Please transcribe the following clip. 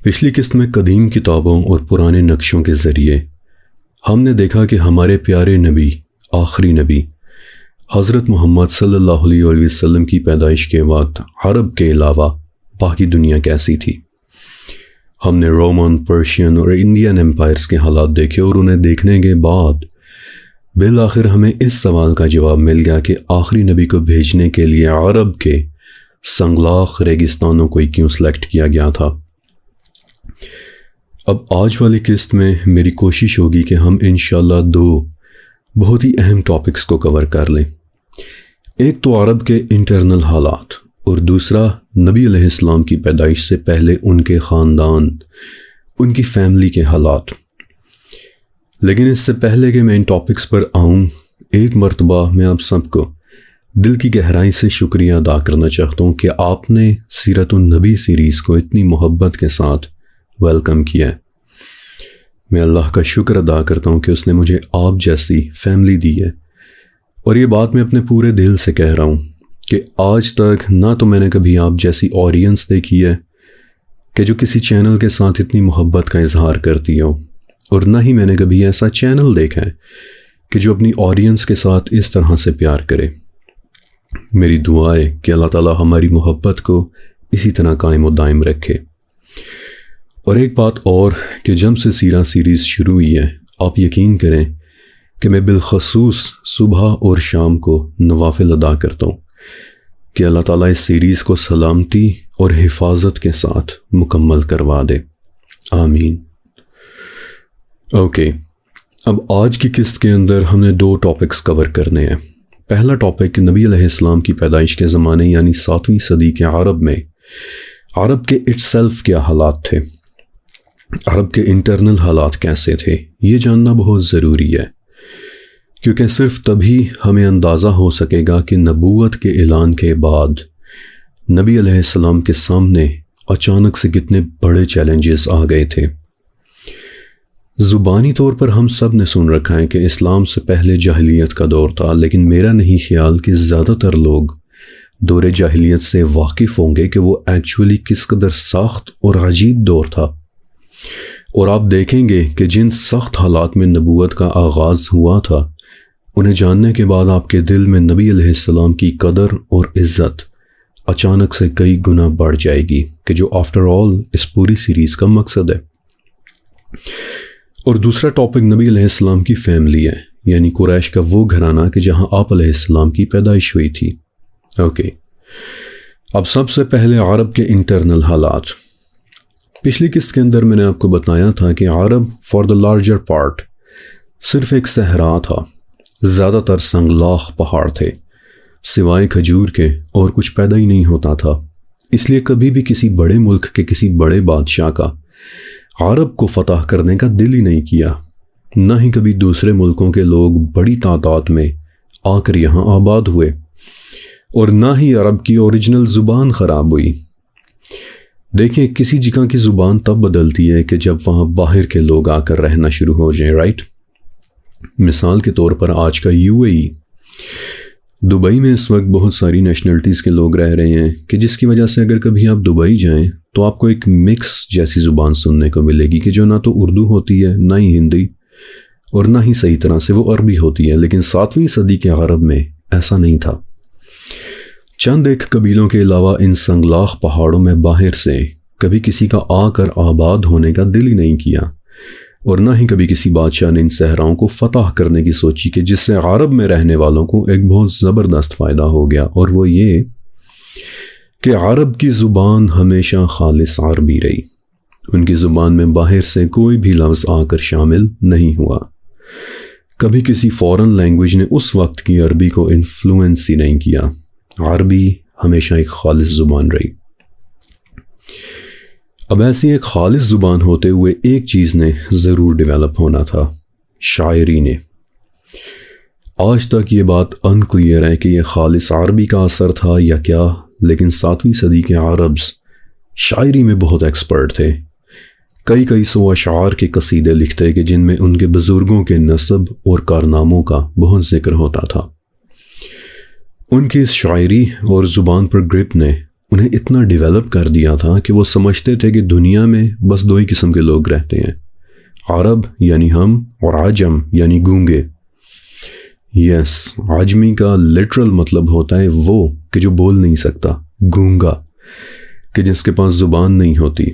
پچھلی قسط میں قدیم کتابوں اور پرانے نقشوں کے ذریعے ہم نے دیکھا کہ ہمارے پیارے نبی، آخری نبی حضرت محمد صلی اللہ علیہ وسلم کی پیدائش کے وقت عرب کے علاوہ باقی دنیا کیسی تھی۔ ہم نے رومن، پرشین اور انڈین امپائرز کے حالات دیکھے اور انہیں دیکھنے کے بعد بالآخر ہمیں اس سوال کا جواب مل گیا کہ آخری نبی کو بھیجنے کے لیے عرب کے سنگلاخ ریگستانوں کو کیوں سلیکٹ کیا گیا تھا۔ اب آج والی قسط میں میری کوشش ہوگی کہ ہم انشاءاللہ دو بہت ہی اہم ٹاپکس کو کور کر لیں۔ ایک تو عرب کے انٹرنل حالات اور دوسرا نبی علیہ السلام کی پیدائش سے پہلے ان کے خاندان، ان کی فیملی کے حالات۔ لیکن اس سے پہلے کہ میں ان ٹاپکس پر آؤں، ایک مرتبہ میں آپ سب کو دل کی گہرائی سے شکریہ ادا کرنا چاہتا ہوں کہ آپ نے سیرت النبی سیریز کو اتنی محبت کے ساتھ ویلکم کیا ہے۔ میں اللہ کا شکر ادا کرتا ہوں کہ اس نے مجھے آپ جیسی فیملی دی ہے، اور یہ بات میں اپنے پورے دل سے کہہ رہا ہوں کہ آج تک نہ تو میں نے کبھی آپ جیسی آڈینس دیکھی ہے کہ جو کسی چینل کے ساتھ اتنی محبت کا اظہار کرتی ہو، اور نہ ہی میں نے کبھی ایسا چینل دیکھا ہے کہ جو اپنی آڈینس کے ساتھ اس طرح سے پیار کرے۔ میری دعا ہے کہ اللہ تعالیٰ ہماری محبت کو اسی طرح قائم و دائم رکھے۔ اور ایک بات اور کہ جب سے سیرہ سیریز شروع ہوئی ہے، آپ یقین کریں کہ میں بالخصوص صبح اور شام کو نوافل ادا کرتا ہوں کہ اللہ تعالیٰ اس سیریز کو سلامتی اور حفاظت کے ساتھ مکمل کروا دے، آمین۔ اوکے، اب آج کی قسط کے اندر ہم نے دو ٹاپکس کور کرنے ہیں۔ پہلا ٹاپک نبی علیہ السلام کی پیدائش کے زمانے یعنی 7ویں صدی کے عرب میں عرب کے اٹ سیلف کیا حالات تھے، عرب کے انٹرنل حالات کیسے تھے، یہ جاننا بہت ضروری ہے، کیونکہ صرف تبھی ہمیں اندازہ ہو سکے گا کہ نبوت کے اعلان کے بعد نبی علیہ السلام کے سامنے اچانک سے کتنے بڑے چیلنجز آ گئے تھے۔ زبانی طور پر ہم سب نے سن رکھا ہے کہ اسلام سے پہلے جاہلیت کا دور تھا، لیکن میرا نہیں خیال کہ زیادہ تر لوگ دور جاہلیت سے واقف ہوں گے کہ وہ ایکچولی کس قدر سخت اور عجیب دور تھا۔ اور آپ دیکھیں گے کہ جن سخت حالات میں نبوت کا آغاز ہوا تھا، انہیں جاننے کے بعد آپ کے دل میں نبی علیہ السلام کی قدر اور عزت اچانک سے کئی گنا بڑھ جائے گی، کہ جو آفٹر آل اس پوری سیریز کا مقصد ہے۔ اور دوسرا ٹاپک نبی علیہ السلام کی فیملی ہے، یعنی قریش کا وہ گھرانہ کہ جہاں آپ علیہ السلام کی پیدائش ہوئی تھی۔ اوکے، اب سب سے پہلے عرب کے انٹرنل حالات۔ پچھلی قسط کے اندر میں نے آپ کو بتایا تھا کہ عرب فار دا لارجر پارٹ صرف ایک صحرا تھا، زیادہ تر سنگلاخ پہاڑ تھے، سوائے کھجور کے اور کچھ پیدا ہی نہیں ہوتا تھا۔ اس لیے کبھی بھی کسی بڑے ملک کے کسی بڑے بادشاہ کا عرب کو فتح کرنے کا دل ہی نہیں کیا، نہ ہی کبھی دوسرے ملکوں کے لوگ بڑی تعداد میں آ کر یہاں آباد ہوئے، اور نہ ہی عرب کی اوریجنل زبان خراب ہوئی۔ دیکھیں، کسی جگہ کی زبان تب بدلتی ہے کہ جب وہاں باہر کے لوگ آ کر رہنا شروع ہو جائیں، رائٹ؟ مثال کے طور پر آج کا UAE، دبئی میں اس وقت بہت ساری نیشنلٹیز کے لوگ رہ رہے ہیں، کہ جس کی وجہ سے اگر کبھی آپ دبئی جائیں تو آپ کو ایک مکس جیسی زبان سننے کو ملے گی، کہ جو نہ تو اردو ہوتی ہے، نہ ہی ہندی، اور نہ ہی صحیح طرح سے وہ عربی ہوتی ہے۔ لیکن 7ویں صدی کے عرب میں ایسا نہیں تھا۔ چند ایک قبیلوں کے علاوہ ان سنگلاخ پہاڑوں میں باہر سے کبھی کسی کا آ کر آباد ہونے کا دل ہی نہیں کیا، اور نہ ہی کبھی کسی بادشاہ نے ان صحراؤں کو فتح کرنے کی سوچی، کہ جس سے عرب میں رہنے والوں کو ایک بہت زبردست فائدہ ہو گیا، اور وہ یہ کہ عرب کی زبان ہمیشہ خالص عربی رہی۔ ان کی زبان میں باہر سے کوئی بھی لفظ آ کر شامل نہیں ہوا۔ کبھی کسی فورن لینگویج نے اس وقت کی عربی کو انفلوئنس ہی نہیں کیا۔ عربی ہمیشہ ایک خالص زبان رہی۔ اب ایسی ایک خالص زبان ہوتے ہوئے ایک چیز نے ضرور ڈیولپ ہونا تھا، شاعری نے۔ آج تک یہ بات انکلیئر ہے کہ یہ خالص عربی کا اثر تھا یا کیا، لیکن 7ویں صدی کے عربز شاعری میں بہت ایکسپرٹ تھے۔ کئی سو اشعار کے قصیدے لکھتے کہ جن میں ان کے بزرگوں کے نسب اور کارناموں کا بہت ذکر ہوتا تھا۔ ان کی اس شاعری اور زبان پر گرپ نے انہیں اتنا ڈیولپ کر دیا تھا کہ وہ سمجھتے تھے کہ دنیا میں بس دو ہی قسم کے لوگ رہتے ہیں، عرب یعنی ہم، اور عجم یعنی گونگے۔ یس، عجمی کا لٹرل مطلب ہوتا ہے وہ کہ جو بول نہیں سکتا، گونگا، کہ جس کے پاس زبان نہیں ہوتی۔